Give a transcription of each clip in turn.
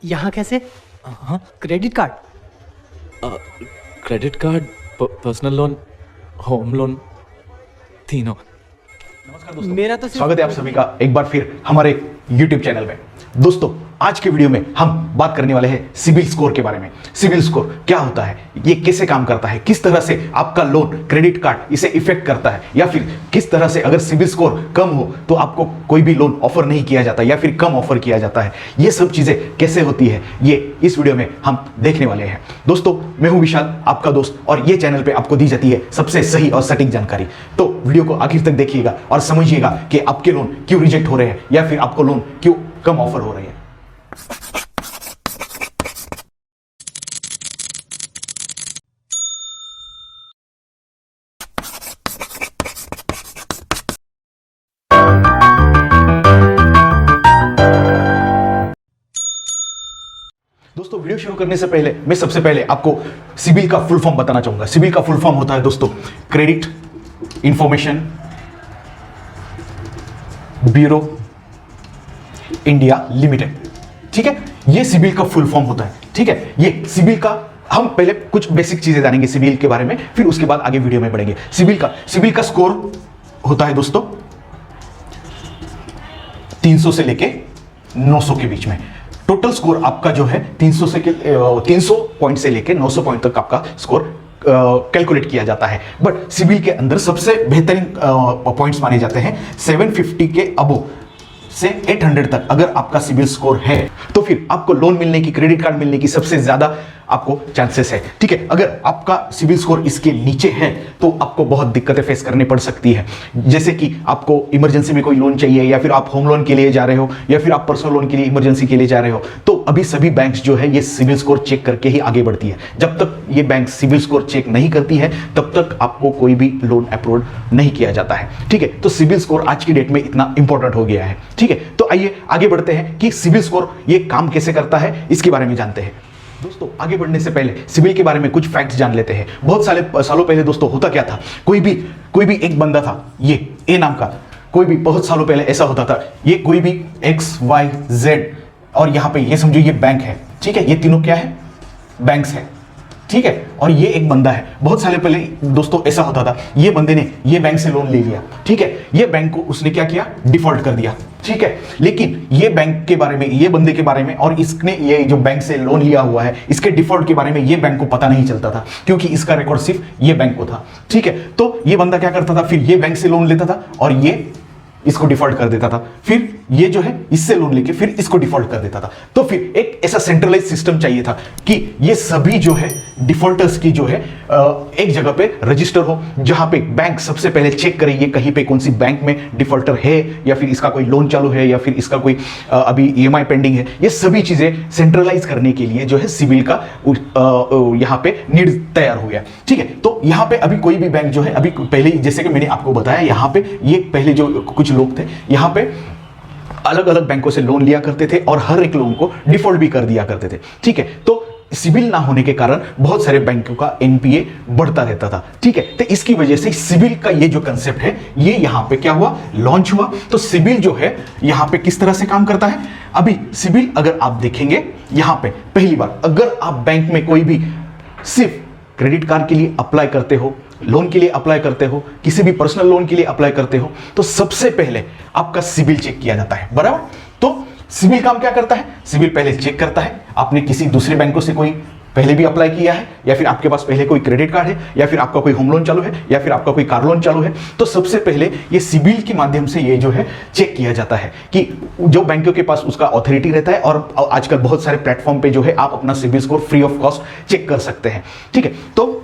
यहाँ कैसे? हाँ, credit card? Credit card, personal loan, home loan, तीनों। नमस्कार दोस्तों, मेरा तो सिर्फ स्वागत है आप सभी का एक बार फिर हमारे YouTube चैनल में। दोस्तों, आज के वीडियो में हम बात करने वाले हैं सिबिल स्कोर के बारे में। सिबिल स्कोर क्या होता है, ये कैसे काम करता है, किस तरह से आपका लोन, क्रेडिट कार्ड इसे इफेक्ट करता है, या फिर किस तरह से अगर सिबिल स्कोर कम हो तो आपको कोई भी लोन ऑफर नहीं किया जाता या फिर कम ऑफर किया जाता है। ये सब चीजें कैसे होती है, ये इस वीडियो में हम देखने वाले हैं। दोस्तों, मैं हूं विशाल, आपका दोस्त, और ये चैनल पे आपको दी जाती है सबसे सही और सटीक जानकारी। तो वीडियो को आखिर तक देखिएगा और समझिएगा कि आपके लोन क्यों रिजेक्ट हो रहे हैं या फिर आपको लोन क्यों कम ऑफर हो रहे हैं। दोस्तों, वीडियो शुरू करने से पहले मैं सबसे पहले आपको सिबिल का फुल फॉर्म बताना चाहूंगा। सिबिल का फुल फॉर्म होता है दोस्तों credit information bureau India limited. ठीक है, ये सिबिल का फुल फॉर्म होता है। ठीक है, ये सिबिल का हम पहले कुछ बेसिक चीजें जानेंगे सिबिल के बारे में, फिर उसके बाद आगे वीडियो में बढ़ेंगे। सिबिल का स्कोर होता है दोस्तों 300 से लेके 900 के बीच में। टोटल स्कोर आपका जो है 300 पॉइंट से लेके 900 पॉइंट तक आपका स्कोर कैलकुलेट किया जाता है। बट सिबिल के अंदर सबसे बेहतरीन पॉइंट्स माने जाते हैं 750 के अबो से 800 तक। अगर आपका सिबिल स्कोर है तो फिर आपको लोन मिलने की, क्रेडिट कार्ड मिलने की सबसे ज्यादा आपको चांसेस है। ठीक है, अगर आपका सिबिल स्कोर इसके नीचे है तो आपको बहुत दिक्कतें फेस करनी पड़ सकती है। जैसे कि आपको इमरजेंसी में कोई लोन चाहिए, या फिर आप होम लोन के लिए जा रहे हो, या फिर आप पर्सनल लोन के लिए इमरजेंसी के लिए जा रहे हो, तो अभी सभी बैंक्स जो है ये सिबिल स्कोर चेक करके ही आगे बढ़ती है। जब तक ये बैंक सिबिल स्कोर चेक नहीं करती है तब तक आपको कोई भी लोन अप्रूव नहीं किया जाता है। ठीक है, तो सिबिल स्कोर आज की डेट में इतना इंपॉर्टेंट हो गया है। ठीक है, तो आइए आगे बढ़ते हैं कि सिबिल स्कोर ये काम कैसे करता है, इसके बारे में जानते हैं। दोस्तों, आगे बढ़ने से पहले सिबिल के बारे में कुछ फैक्ट्स जान लेते हैं। बहुत सालों पहले दोस्तों होता क्या था, कोई भी एक बंदा था, ये ए नाम का, कोई भी बहुत सालों पहले ऐसा होता था, ये कोई भी XYZ, और यहां पे ये समझो ये बैंक है। ठीक है, ये तीनों क्या है, बैंक्स है। ठीक है, और ये एक बंदा है। बहुत साल पहले दोस्तों ऐसा होता था, ये बंदे ने ये बैंक से लोन ले लिया। ठीक है, ये बैंक को उसने क्या किया, डिफॉल्ट कर दिया। ठीक है, लेकिन ये बैंक के बारे में, ये बंदे के बारे में, और इसने ये जो बैंक से लोन लिया हुआ है इसके डिफॉल्ट के बारे में ये बैंक को पता नहीं चलता था, क्योंकि इसका रिकॉर्ड सिर्फ ये बैंक को था। ठीक है, तो ये बंदा क्या करता था, फिर ये बैंक से लोन लेता था और ये इसको डिफॉल्ट कर देता था, फिर ये जो है इससे लोन लेके फिर इसको डिफॉल्ट कर देता था। तो फिर एक ऐसा सेंट्रलाइज सिस्टम चाहिए था कि ये सभी जो है डिफॉल्टर्स की जो है एक जगह पे रजिस्टर हो, जहां पे बैंक सबसे पहले चेक करे ये कहीं पे कौन सी बैंक में डिफॉल्टर है, या फिर इसका कोई लोन चालू है, या फिर इसका कोई अभी EMI पेंडिंग है। ये सभी चीजें सेंट्रलाइज करने के लिए जो है सिबिल का यहाँ पे नीड तैयार हो गया। ठीक है, तो यहाँ पे अभी कोई भी बैंक जो है, अभी पहले जैसे कि मैंने आपको बताया, यहाँ पे ये पहले जो कुछ लोग थे यहाँ पे अलग अलग बैंकों से लोन लिया करते थे और हर एक लोन को डिफॉल्ट भी कर दिया करते थे। ठीक है, तो सिबिल ना होने के कारण बहुत सारे बैंकों का NPA बढ़ता रहता था। ठीक है, तो इसकी वजह से सिबिल का ये जो कंसेप्ट है ये यहां पे क्या हुआ, लॉन्च हुआ। तो सिबिल जो है यहां पे किस तरह से काम करता है, अभी सिबिल अगर आप देखेंगे यहां पे पहली बार अगर आप बैंक में कोई भी सिर्फ क्रेडिट कार्ड के लिए अप्लाई करते हो, लोन के लिए अप्लाई करते हो, किसी भी पर्सनल लोन के लिए अप्लाई करते हो, तो सबसे पहले आपका सिबिल चेक किया जाता है। बराबर, तो सिबिल काम क्या करता है, सिबिल पहले चेक करता है आपने किसी दूसरे बैंकों से कोई पहले भी अप्लाई किया है, या फिर आपके पास पहले कोई क्रेडिट कार्ड है, या फिर आपका कोई होम लोन चालू है, या फिर आपका कोई कार लोन चालू है। तो सबसे पहले ये सिबिल के माध्यम से ये जो है चेक किया जाता है कि जो बैंकों के पास उसका ऑथोरिटी रहता है, और आजकल बहुत सारे प्लेटफॉर्म पे जो है आप अपना CIBIL score free of cost check कर सकते हैं। ठीक है, तो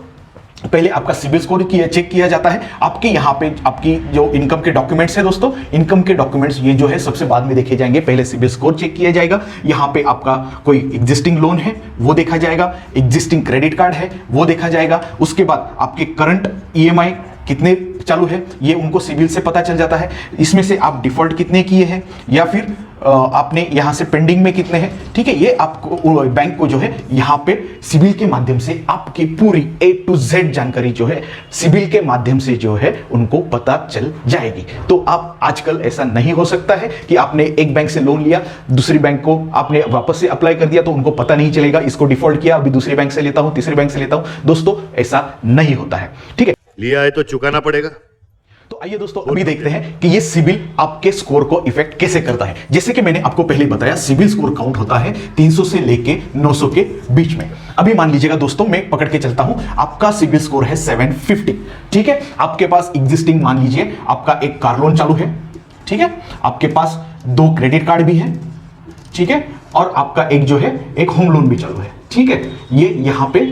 पहले आपका सिबिल स्कोर चेक किया जाता है। आपके यहाँ पे आपकी जो इनकम के डॉक्यूमेंट्स है दोस्तों, इनकम के डॉक्यूमेंट्स ये जो है सबसे बाद में देखे जाएंगे, पहले सिबिल स्कोर चेक किया जाएगा। यहाँ पे आपका कोई एग्जिस्टिंग लोन है वो देखा जाएगा, एग्जिस्टिंग क्रेडिट कार्ड है वो देखा जाएगा, उसके बाद आपके करंट EMI कितने चालू है ये उनको सिविल से पता चल जाता है। इसमें से आप डिफॉल्ट कितने किए हैं या फिर आपने यहां से पेंडिंग में कितने हैं, ठीक है, ये आपको बैंक को जो है यहां पे सिविल के माध्यम से आपकी पूरी A to Z जानकारी जो है सिविल के माध्यम से जो है उनको पता चल जाएगी। तो आप आजकल ऐसा नहीं हो सकता है कि आपने एक बैंक से लोन लिया, दूसरी बैंक को आपने वापस से अप्लाई कर दिया तो उनको पता नहीं चलेगा, इसको डिफॉल्ट किया, अभी दूसरे बैंक से लेता हूं, तीसरे बैंक से लेता हूं। दोस्तों ऐसा नहीं होता है, ठीक है। लिया है तो चुकाना पड़ेगा। तो आइए दोस्तों अभी देखते हैं कि ये सिविल आपके स्कोर को इफेक्ट कैसे करता है। जैसे कि मैंने आपको पहले बताया सिविल स्कोर काउंट होता है 300 से लेके 900 के बीच में। अभी मान लीजिएगा दोस्तों मैं पकड़ के चलता हूं, आपका सिविल स्कोर है 750, ठीक है। आपके पास एग्जिस्टिंग मान लीजिए आपका एक कार लोन चालू है, ठीक है, आपके पास 2 क्रेडिट कार्ड भी है, ठीक है, और आपका एक जो है एक होम लोन भी चालू है, ठीक है। ये यहां पे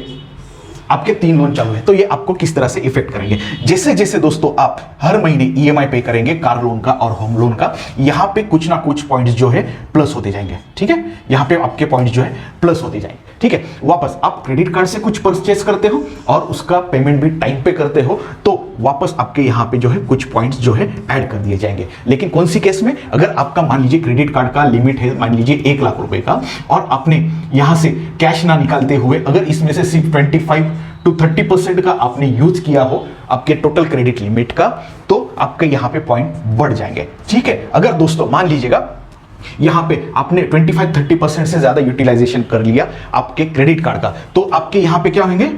आपके 3 लोन चालू है। तो ये आपको किस तरह से इफेक्ट करेंगे, जैसे जैसे दोस्तों आप हर महीने ईएमआई पे करेंगे कार लोन का और होम लोन का, यहां पे कुछ ना कुछ पॉइंट्स जो है प्लस होते जाएंगे, ठीक है। यहां पे आपके पॉइंट्स जो है प्लस होते जाएंगे, ठीक है। वापस आप क्रेडिट कार्ड से कुछ परचेस करते हो और उसका पेमेंट भी टाइम पे करते हो तो वापस आपके यहां पे जो है कुछ पॉइंट्स जो है ऐड कर दिए जाएंगे। लेकिन कौन सी केस में, अगर आपका मान लीजिए क्रेडिट कार्ड का लिमिट है मान लीजिए 1 लाख रुपए का और आपने यहां से कैश ना निकालते हुए अगर इसमें से सिर्फ 25 to 30% का आपने यूज किया हो आपके टोटल क्रेडिट लिमिट का, तो आपके यहां पे पॉइंट बढ़ जाएंगे, ठीक है। अगर दोस्तों मान लीजिएगा यहां पे आपने 25-30% से ज्यादा यूटिलाइजेशन कर लिया आपके क्रेडिट कार्ड का, तो आपके यहां पे क्या होंगे,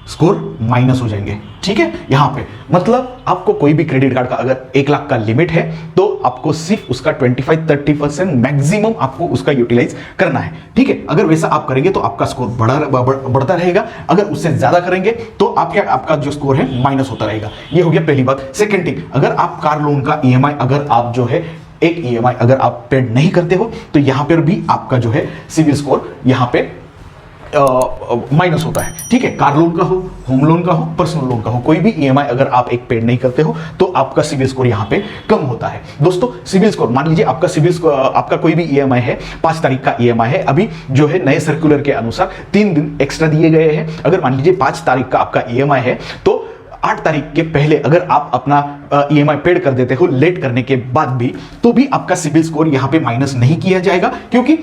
स्कोर माइनस हो जाएंगे, ठीक है। यहां पे मतलब आपको कोई भी क्रेडिट कार्ड का अगर 1 लाख का लिमिट है तो आपको सिर्फ उसका 25-30% मैक्सिमम आपको उसका यूटिलाइज करना है, ठीक है। अगर वैसा आप करेंगे तो आपका स्कोर बढ़ता रहेगा, अगर उससे ज्यादा करेंगे तो आपका जो स्कोर है माइनस होता रहेगा। ये हो गया पहली बात। सेकंड थिंग, अगर आप कार लोन का ईएमआई अगर आप जो है एक ईएमआई अगर आप पेड नहीं करते हो तो यहां पर भी आपका जो है सिविल स्कोर यहां पे माइनस होता है, ठीक है। कार लोन का हो, होम लोन का हो, पर्सनल लोन का हो, कोई भी ईएमआई अगर आप एक पेड नहीं करते हो तो आपका सिविल स्कोर यहां पे कम होता है। दोस्तों सिविल स्कोर मान लीजिए आपका सिविल स्कोर आपका कोई भी ईएमआई है, 5 तारीख का ईएमआई है, अभी जो है नए सर्कुलर के अनुसार 3 दिन एक्स्ट्रा दिए गए हैं। अगर मान लीजिए 5 तारीख का आपका ईएमआई है तो 8 तारीख के पहले अगर आप अपना ईएमआई पेड कर देते हो लेट करने के बाद भी, तो भी आपका सिविल स्कोर यहां पे माइनस नहीं किया जाएगा, क्योंकि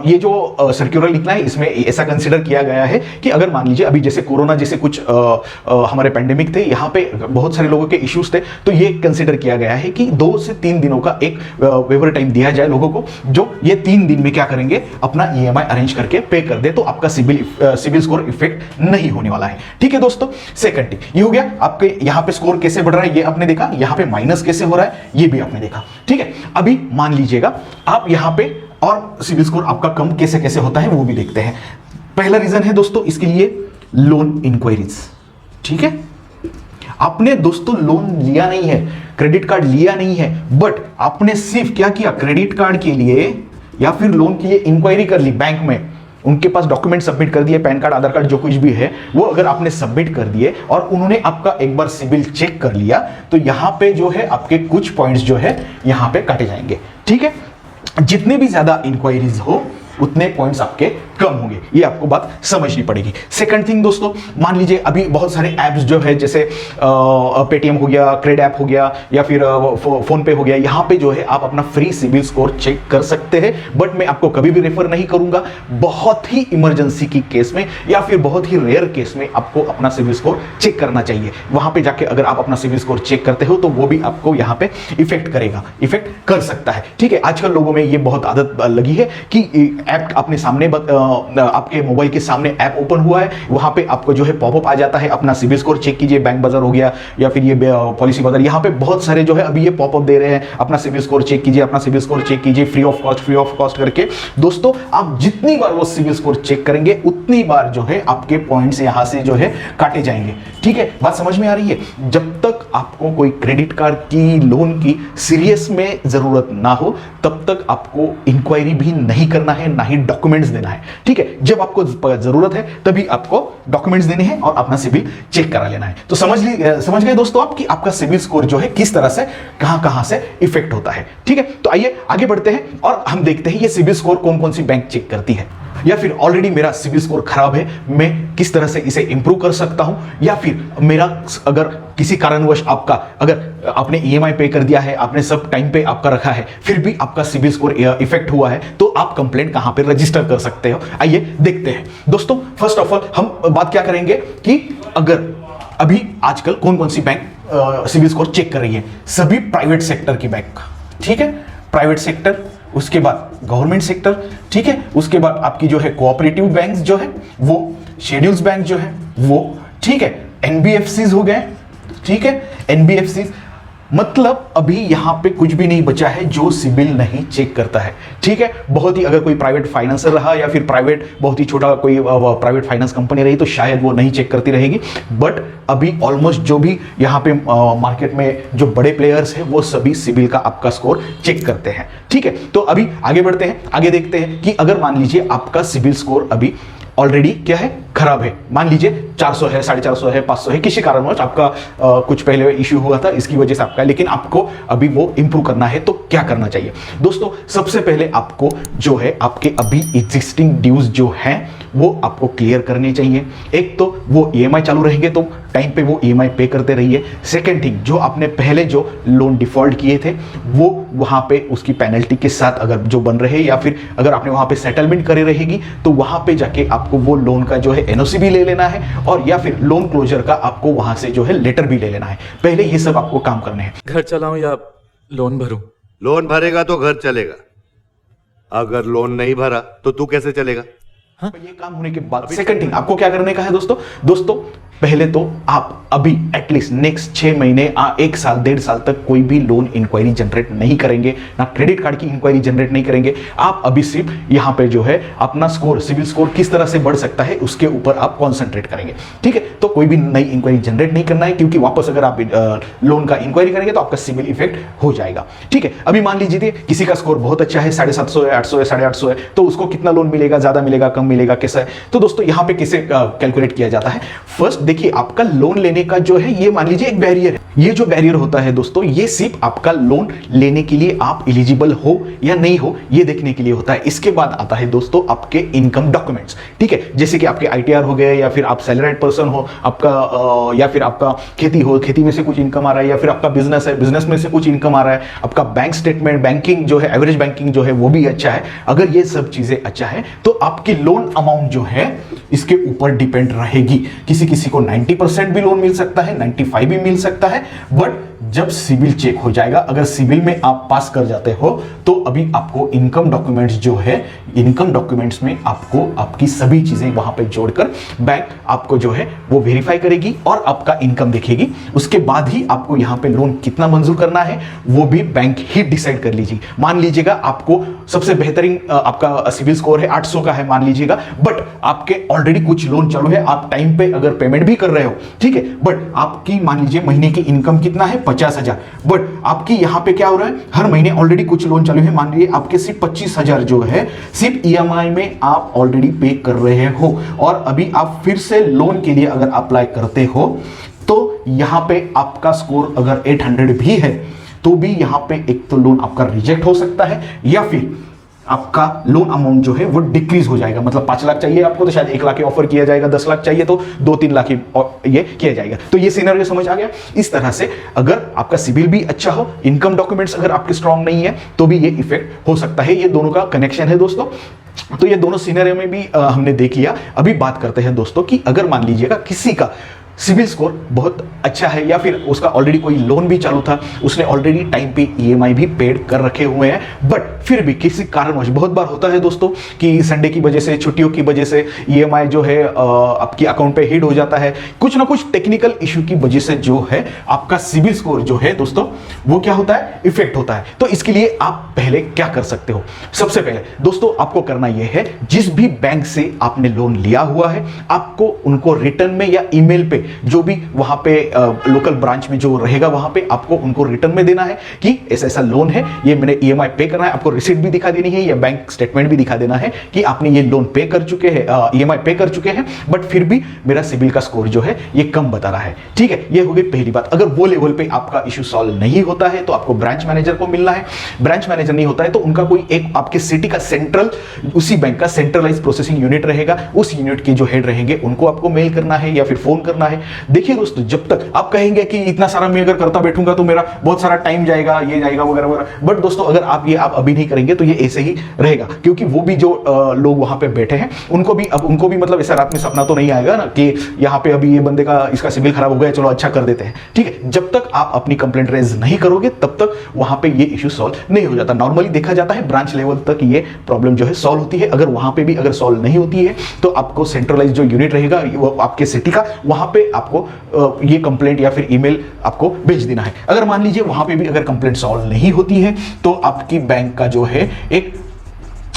ये जो सर्कुलर निकला है इसमें ऐसा कंसीडर किया गया है कि अगर मान लीजिए अभी जैसे कोरोना जैसे कुछ हमारे पेंडेमिक थे, यहां पे बहुत सारे लोगों के इश्यूज थे, तो ये कंसीडर किया गया है कि 2 से 3 दिनों का एक वेवर टाइम दिया जाए लोगों को, जो ये 3 दिन में क्या करेंगे अपना ईएमआई अरेंज करके पे कर दे, तो आपका सिविल स्कोर इफेक्ट नहीं होने वाला है, ठीक है दोस्तों। सेकंड ये हो गया आपके यहां पे स्कोर कैसे बढ़ रहा है, ये आपने देखा, यहां पे माइनस कैसे हो रहा है ये भी आपने देखा, ठीक है। अभी मान लीजिएगा आप यहां पे और सिविल स्कोर आपका कम कैसे कैसे होता है वो भी देखते हैं। पहला रीजन है दोस्तों इसके लिए लोन इंक्वायरीज, ठीक है। आपने दोस्तों लोन लिया नहीं है, क्रेडिट कार्ड लिया नहीं है, बट आपने सिर्फ क्या किया, क्रेडिट कार्ड के लिए या फिर लोन के लिए इंक्वायरी कर ली बैंक में, उनके पास डॉक्यूमेंट सबमिट कर दिए, पैन कार्ड, आधार कार्ड, जो कुछ भी है वो अगर आपने सबमिट कर दिए और उन्होंने आपका एक बार सिविल चेक कर लिया, तो यहां पे जो है आपके कुछ पॉइंट्स जो है यहां पे काटे जाएंगे, ठीक है। जितने भी ज्यादा इंक्वायरीज हो उतने पॉइंट्स आपके कम होंगे, ये आपको बात समझनी पड़ेगी। सेकंड थिंग दोस्तों, मान लीजिए अभी बहुत सारे ऐप्स जो है जैसे पेटीएम हो गया, क्रेड ऐप हो गया या फिर फोन पे हो गया, यहां पे जो है आप अपना फ्री सिविल स्कोर चेक कर सकते हैं, बट मैं आपको कभी भी रेफर नहीं करूंगा। बहुत ही इमरजेंसी की केस में या फिर बहुत ही रेयर केस में आपको अपना सिविल स्कोर चेक करना चाहिए। वहां पे जाके अगर आप अपना सिविल स्कोर चेक करते हो तो वो भी आपको यहां पे इफेक्ट करेगा, इफेक्ट कर सकता है, ठीक है। आजकल लोगों में ये बहुत आदत लगी है कि ऐप अपने सामने आपके मोबाइल के सामने ऐप ओपन हुआ है, वहां पे आपको जो है पॉपअप आ जाता है, अपना सिविल स्कोर चेक कीजिए, बैंक बाजार हो गया या फिर ये पॉलिसी बाजार, यहां पे बहुत सारे जो है अभी ये पॉपअप दे रहे हैं, अपना सिविल स्कोर चेक कीजिए, अपना सिविल स्कोर चेक कीजिए, फ्री ऑफ कॉस्ट करके। दोस्तों आप जितनी बार वो सिविल स्कोर चेक करेंगे उतनी बार जो है आपके पॉइंट्स यहां से जो है काटे जाएंगे, ठीक है। बात समझ में आ रही है। जब तक आपको कोई क्रेडिट कार्ड की, लोन की सीरियस में जरूरत ना हो तब तक आपको इंक्वायरी भी नहीं करना है, ना ही डॉक्यूमेंट्स देना है, ठीक है। जब आपको जरूरत है तभी आपको डॉक्यूमेंट्स देने हैं और अपना सिविल चेक करा लेना है। तो समझ गए दोस्तों आप कि आपका सिविल स्कोर जो है किस तरह से कहां से इफेक्ट होता है, ठीक है। तो आइए आगे बढ़ते हैं और हम देखते हैं ये सिविल स्कोर कौन कौन सी बैंक चेक करती है। या फिर ऑलरेडी मेरा सिविल स्कोर खराब है, मैं किस तरह से इसे इंप्रूव कर सकता हूं, या फिर मेरा अगर किसी कारणवश आपका अगर आपने ईएमआई पे कर दिया है, आपने सब टाइम पे आपका रखा है, फिर भी आपका सिविल स्कोर इफेक्ट हुआ है, तो आप कंप्लेंट कहां पे रजिस्टर कर सकते हो, आइए देखते हैं दोस्तों। फर्स्ट ऑफ ऑल हम बात क्या करेंगे कि अगर अभी आजकल कौन कौन सी बैंक सिविल स्कोर चेक कर रही है, सभी प्राइवेट सेक्टर की बैंक, ठीक है, प्राइवेट सेक्टर, उसके बाद गवर्नमेंट सेक्टर, ठीक है, उसके बाद आपकी जो है कोऑपरेटिव बैंक जो है वो, शेड्यूल्स बैंक जो है वो, ठीक है, एनबीएफसीज हो गए, ठीक है, एनबीएफसीज, मतलब अभी यहां पे कुछ भी नहीं बचा है जो सिविल नहीं चेक करता है, ठीक है। बहुत ही अगर कोई प्राइवेट फाइनेंसर रहा या फिर प्राइवेट बहुत ही छोटा कोई प्राइवेट फाइनेंस कंपनी रही तो शायद वो नहीं चेक करती रहेगी, बट अभी ऑलमोस्ट जो भी यहां पे मार्केट में जो बड़े प्लेयर्स हैं वो सभी सिविल का आपका स्कोर चेक करते हैं, ठीक है। तो अभी आगे बढ़ते हैं, आगे देखते हैं कि अगर मान लीजिए आपका सिविल स्कोर अभी ऑलरेडी क्या है, खराब है, मान लीजिए 400 है, 450 है, 500 है, किसी कारणवश आपका कुछ पहले इश्यू हुआ था, इसकी वजह से आपका, लेकिन आपको अभी वो इंप्रूव करना है, तो क्या करना चाहिए दोस्तों। सबसे पहले आपको जो है आपके अभी एग्जिस्टिंग ड्यूज जो हैं वो आपको क्लियर करने चाहिए। एक तो वो ईएमआई चालू रहेंगे तो टाइम पे वो ईएमआई पे करते रहिए। सेकंड थिंग, जो आपने पहले जो लोन डिफॉल्ट किए थे वो वहां पे उसकी पेनल्टी के साथ अगर जो बन रहे, या फिर अगर आपने वहां पे सेटलमेंट करे रहेगी तो वहां पे जाके आपको वो लोन का जो है एनओसी भी ले लेना है, और या फिर लोन क्लोजर का आपको वहां से जो है लेटर भी ले लेना है। पहले ये सब आपको काम करने हैं। घर चलाऊं या लोन भरूं? लोन भरेगा तो घर चलेगा, अगर लोन नहीं भरा तो तू कैसे चलेगा? तो ये काम होने के बाद सेकंड थिंग आपको क्या करने का है दोस्तों पहले तो आप अभी एटलीस्ट नेक्स्ट 6 महीने 1 साल 1.5 साल तक कोई भी लोन इंक्वायरी जनरेट नहीं करेंगे, ना क्रेडिट कार्ड की इंक्वायरी जनरेट नहीं करेंगे। आप अभी सिर्फ यहां पे जो है अपना स्कोर, सिविल स्कोर किस तरह से बढ़ सकता है उसके ऊपर आप कॉन्सेंट्रेट करेंगे, ठीक है। तो कोई भी नई इंक्वायरी जनरेट नहीं करना है, क्योंकि वापस अगर आप लोन का इंक्वायरी करेंगे तो आपका सिविल इफेक्ट हो जाएगा, ठीक है। अभी मान लीजिए किसी का स्कोर बहुत अच्छा है, 750 है, 800 है, 850 है, तो उसको कितना लोन मिलेगा, ज्यादा मिलेगा, कम मिलेगा, कैसा है? तो दोस्तों यहां पे कैसे कैलकुलेट किया जाता है? फर्स्ट देखिए, आपका लोन लेने का जो है ये मान लीजिए एक बैरियर है। ये जो बैरियर होता है दोस्तों, ये सिर्फ आपका लोन लेने के लिए आप एलिजिबल हो या नहीं हो ये देखने के लिए होता है। इसके बाद आता है दोस्तों आपके इनकम डॉक्यूमेंट्स, ठीक है, जैसे कि आपके आईटीआर हो गए, या फिर आप सैलरीड पर्सन हो आपका, या फिर आपका खेती हो, खेती में से कुछ इनकम आ रहा है, या फिर आपका बिजनेस है, बिजनेस में से कुछ इनकम आ रहा है, आपका बैंक स्टेटमेंट, बैंकिंग जो है, एवरेज बैंकिंग जो है वो भी अच्छा है। अगर ये सब चीजें अच्छा है तो आपकी लोन अमाउंट जो है इसके ऊपर डिपेंड रहेगी। किसी किसी को 90% भी लोन मिल सकता है, 95 भी मिल सकता है, बट जब सिविल चेक हो जाएगा, अगर सिविल में आप पास कर जाते हो तो अभी आपको इनकम डॉक्यूमेंट्स जो है, इनकम डॉक्यूमेंट्स में आपको आपकी सभी चीजें वहां पे जोड़कर बैंक आपको जो है वो वेरीफाई करेगी और आपका इनकम देखेगी। उसके बाद ही आपको यहां पे लोन कितना मंजूर करना है वो भी बैंक ही डिसाइड कर लीजिए। मान लीजिएगा आपको सबसे बेहतरीन आपका सिविल स्कोर है 800 का है मान लीजिएगा, बट आपके ऑलरेडी कुछ लोन चालू है, आप टाइम पे अगर पेमेंट भी कर रहे हो, ठीक है, बट आपकी मान लीजिए महीने की इनकम कितना है 50,000, बट आपकी यहां पे क्या हो रहा है, हर महीने ऑलरेडी कुछ लोन चालू है, मान लीजिए आपके सिर्फ 25,000 जो है सिर्फ ईएमआई में आप ऑलरेडी पे कर रहे हो, और अभी आप फिर से लोन के लिए अगर अप्लाई करते हो तो यहां पे आपका स्कोर अगर 800 भी है तो भी यहां पे एक तो लोन आपका रिजेक्ट हो सकता है, या फिर आपका लोन अमाउंट जो है वो डिक्रीज हो जाएगा। मतलब 5 लाख चाहिए आपको तो शायद 1 लाख ऑफर किया जाएगा, 10 लाख चाहिए तो 2-3 लाख ये किया जाएगा। तो ये सिनेरियो समझ आ गया। इस तरह से अगर आपका सिविल भी अच्छा हो, इनकम डॉक्यूमेंट्स अगर आपके स्ट्रांग नहीं है तो भी ये इफेक्ट हो सकता है। ये दोनों का कनेक्शन है दोस्तों। तो ये दोनों सिनेरियो में भी हमने देख लिया। अभी बात करते हैं दोस्तों कि अगर मान लीजिएगा किसी का सिविल स्कोर बहुत अच्छा है, या फिर उसका ऑलरेडी कोई लोन भी चालू था, उसने ऑलरेडी टाइम पे ईएमआई भी पेड कर रखे हुए हैं, बट फिर भी किसी कारणवश, बहुत बार होता है दोस्तों कि संडे की वजह से, छुट्टियों की वजह से ईएमआई जो है आपकी अकाउंट पे हिट हो जाता है, कुछ ना कुछ टेक्निकल इश्यू की वजह से जो है आपका सिविल स्कोर जो है दोस्तों वो क्या होता है, इफेक्ट होता है। तो इसके लिए आप पहले क्या कर सकते हो? सबसे पहले दोस्तों आपको करना यह है, जिस भी बैंक से आपने लोन लिया हुआ है आपको उनको रिटर्न में या ईमेल पे जो भी वहां पे लोकल ब्रांच में जो रहेगा वहां पे आपको उनको रिटर्न में देना है कि ऐसा ऐसा लोन है, ये मैंने ईएमआई पे करना है, आपको रिसीट भी दिखा देनी है या बैंक स्टेटमेंट भी दिखा देना है कि आपने ये लोन पे कर चुके हैं, ईएमआई पे कर चुके हैं, बट फिर भी मेरा सिबिल का स्कोर जो है ये कम बता रहा है। ठीक है, ये हो गई पहली बात। अगर वो लेवल पे आपका इशू सॉल्व नहीं होता है तो आपको ब्रांच मैनेजर को मिलना है। ब्रांच मैनेजर नहीं होता है तो उनका कोई एक आपके सिटी का सेंट्रल, उसी बैंक का सेंट्रलाइज प्रोसेसिंग यूनिट रहेगा, उस यूनिट के जो हेड रहेंगे उनको आपको मेल करना है या फिर फोन करना है। देखिए दोस्तों, जब तक आप कहेंगे कि इतना सारा मैं अगर करता बैठूंगा तो मेरा बहुत सारा टाइम जाएगा, ये जाएगा वगैरह वगैरह, बट दोस्तों अगर आप अभी नहीं करेंगे तो ये ऐसे ही रहेगा, क्योंकि वो भी जो लोग वहां पे बैठे हैं उनको भी मतलब ऐसा रात में सपना तो नहीं आएगा ना कि यहाँ पे अभी ये बंदे का इसका सिबिल खराब हो गया, चलो अच्छा कर देते हैं। ठीक है, जब तक आप अपनी कंप्लेंट रेज नहीं करोगे तब तक वहां पे ये इश्यू सॉल्व नहीं हो जाता। नॉर्मली देखा जाता है ब्रांच लेवल तक ये प्रॉब्लम जो है सॉल्व होती है। अगर वहां पे भी अगर सॉल्व नहीं होती है तो आपको सेंट्रलाइज जो यूनिट रहेगा वो आपके सिटी का, वहां पे आपको ये कंप्लेंट या फिर ईमेल आपको भेज देना है। अगर मान लीजिए वहां पे भी अगर कंप्लेंट सॉल्व नहीं होती है तो आपकी बैंक का जो है एक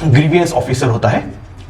ग्रीवियंस ऑफिसर होता है।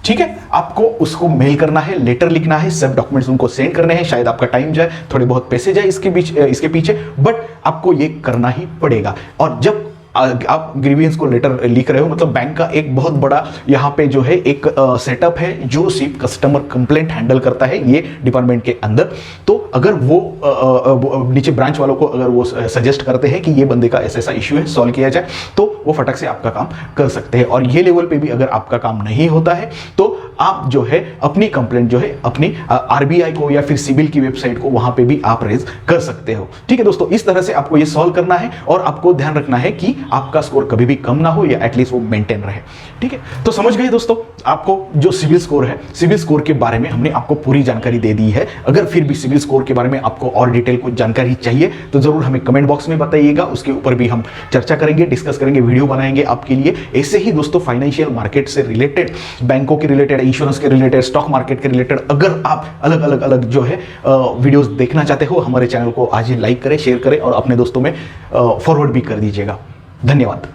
ठीक है, आपको उसको मेल करना है, लेटर लिखना है, सब डॉक्यूमेंट्स उनको सेंड करने हैं। शायद आपका टाइम जाए, थोड़े बहुत पैसे जाए इसके पीछे, बट आपको ये करना ही पड़ेगा। और जब आप ग्रीवियंस को लेटर लिख रहे हो, मतलब बैंक का एक बहुत बड़ा यहाँ पे जो है एक सेटअप है जो सिर्फ कस्टमर कंप्लेंट हैंडल करता है ये डिपार्टमेंट के अंदर। तो अगर वो नीचे ब्रांच वालों को अगर वो सजेस्ट करते हैं कि ये बंदे का ऐसा ऐसा इश्यू है, सॉल्व किया जाए, तो वो फटक से आपका काम कर सकते हैं। और ये लेवल पे भी अगर आपका काम नहीं होता है तो आप जो है अपनी कंप्लेंट जो है अपनी आरबीआई को या फिर सिबिल की वेबसाइट को वहां पे भी आप रेज कर सकते हो। ठीक है दोस्तों, इस तरह से आपको ये सॉल्व करना है और आपको ध्यान रखना है कि आपका स्कोर कभी भी कम ना हो या एटलीस्ट वो मेंटेन रहे। ठीक है, तो समझ गए दोस्तों, आपको जो सिबिल स्कोर है, सिबिल स्कोर के बारे में हमने आपको पूरी जानकारी दे दी है। अगर फिर भी सिबिल स्कोर के बारे में आपको और डिटेल कुछ जानकारी चाहिए तो जरूर हमें कमेंट बॉक्स में बताइएगा, उसके ऊपर भी हम चर्चा करेंगे, डिस्कस करेंगे, वीडियो बनाएंगे आपके लिए। ऐसे ही दोस्तों फाइनेंशियल मार्केट से रिलेटेड, बैंकों के रिलेटेड, इंश्योरेंस के रिलेटेड, स्टॉक मार्केट के रिलेटेड अगर आप अलग अलग जो है वीडियोस देखना चाहते हो, हमारे चैनल को आज ही लाइक करें, शेयर करें और अपने दोस्तों में फॉरवर्ड भी कर दीजिएगा। धन्यवाद।